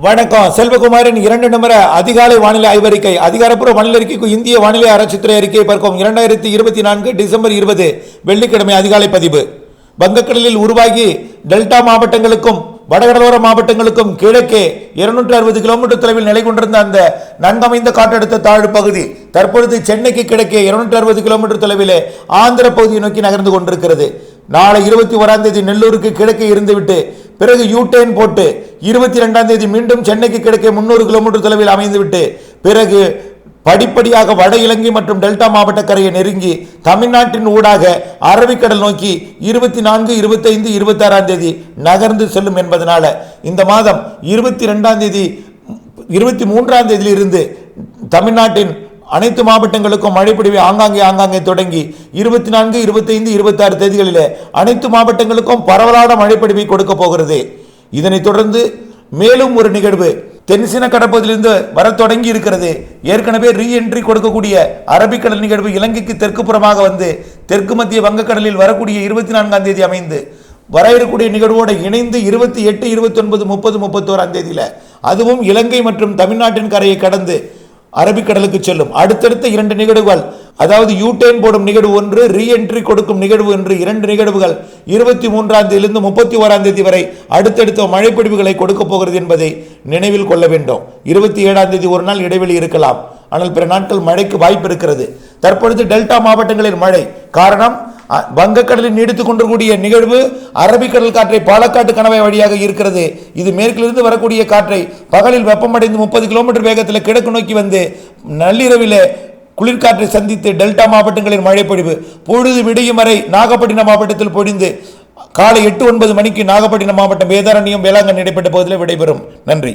வணக்கம். செல்வகுமாரின் 2 நிமிட அதிகாலை வானிலை ஆய்வறிக்கை. அதிகாரப்பூர்வ வானிலை அறிக்கைக்கு இந்திய வானிலை ஆராய்ச்சித்துறை அறிக்கையை பார்க்கும் 2024 டிசம்பர் 20 வெள்ளிக்கிழமை அதிகாலை பதிவு. வங்கக்கடலில் உருவாகி டெல்டா மாவட்டங்களுக்கும் வடகடலோர மாவட்டங்களுக்கும் கிழக்கே 260 கிலோமீட்டர் தொலைவில் நிலை கொண்டிருந்த அந்த நன்கமைந்த காற்றழுத்த தாழ்வு பகுதி தற்பொழுது சென்னைக்கு கிழக்கே 260 கிலோமீட்டர் தொலைவிலே ஆந்திர பகுதியை நோக்கி நகர்ந்து கொண்டிருக்கிறது. நாளை 21ஆம் தேதி நெல்லூருக்கு கிழக்கே இருந்துவிட்டு பிறகு யூடேன் போட்டு 22ஆம் தேதி மீண்டும் சென்னைக்கு கிழக்கே 300 கிலோமீட்டர் தொலைவில் அமைந்துவிட்டு பிறகு படிப்படியாக வட இலங்கை மற்றும் டெல்டா மாவட்ட கரையை நெருங்கி தமிழ்நாட்டின் ஊடாக அரபிக்கடல் நோக்கி 24, 25, 26ஆம் தேதி நகர்ந்து செல்லும் என்பதனால இந்த மாதம் 22ஆம் தேதி 23ஆம் தேதியிலிருந்து தமிழ்நாட்டின் அனைத்து மாவட்டங்களுக்கும் மழைப்பொழிவை ஆங்காங்கே தொடங்கி 24, 25, 26 தேதிகளில் அனைத்து மாவட்டங்களுக்கும் பரவலான மழைப்பொழிவை கொடுக்க போகிறது. இதனைத் தொடர்ந்து மேலும் ஒரு நிகழ்வு தென்சீன கடற்பகுதியிலிருந்து வர தொடங்கி இருக்கிறது. ஏற்கனவே ரீஎன்ட்ரி கொடுக்கக்கூடிய அரபிக்கடல் நிகழ்வு இலங்கைக்கு தெற்கு புறமாக வந்து தெற்கு மத்திய வங்கக்கடலில் வரக்கூடிய 24ஆம் தேதி அமைந்து வர இருக்கக்கூடிய நிகழ்வோடு இணைந்து 28, 29, 30, 31ஆம் தேதியில் அதுவும் இலங்கை மற்றும் தமிழ்நாட்டின் கரையை கடந்து அரபிக்கடலுக்கு செல்லும். அடுத்தடுத்த 2 நிகழ்வுகள், அதாவது யூடேன் போடும் நிகழ்வு ஒன்று, ரீஎன்ட்ரி கொடுக்கும் நிகழ்வு என்று 2 நிகழ்வுகள் 23ஆம் தேதியிலிருந்து 31ஆம் தேதி வரை அடுத்தடுத்த மழைப்பொழிவுகளை கொடுக்க போகிறது என்பதை நினைவில் கொள்ள வேண்டும். 27ஆம் தேதி ஒரு நாள் இடைவெளி இருக்கலாம், ஆனால் பிற நாட்கள் மழைக்கு வாய்ப்பு இருக்கிறது. தற்பொழுது டெல்டா மாவட்டங்களில் மழை காரணம் வங்கக்கடலில் நீடித்துக் கொண்டிருக்கூடிய நிகழ்வு அரபிக்கடல் காற்றை பாலக்காட்டு கணவாய் வழியாக இருக்கிறது. இது மேற்கிலிருந்து வரக்கூடிய காற்றை பகலில் வெப்பமடைந்து 30 கிலோமீட்டர் வேகத்தில் கிழக்கு நோக்கி வந்து நள்ளிரவில் குளிர்காற்றை சந்தித்து டெல்டா மாவட்டங்களின் மழை பொழிவு பொழுது விடியும் வரை நாகப்பட்டினம் மாவட்டத்தில் பொழிந்து காலை 8, 9 மணிக்கு நாகப்பட்டினம் மாவட்டம் வேதாரண்யம் வேளாங்கண்ணி இடைப்பட்ட பகுதியில் விடைபெறும். நன்றி.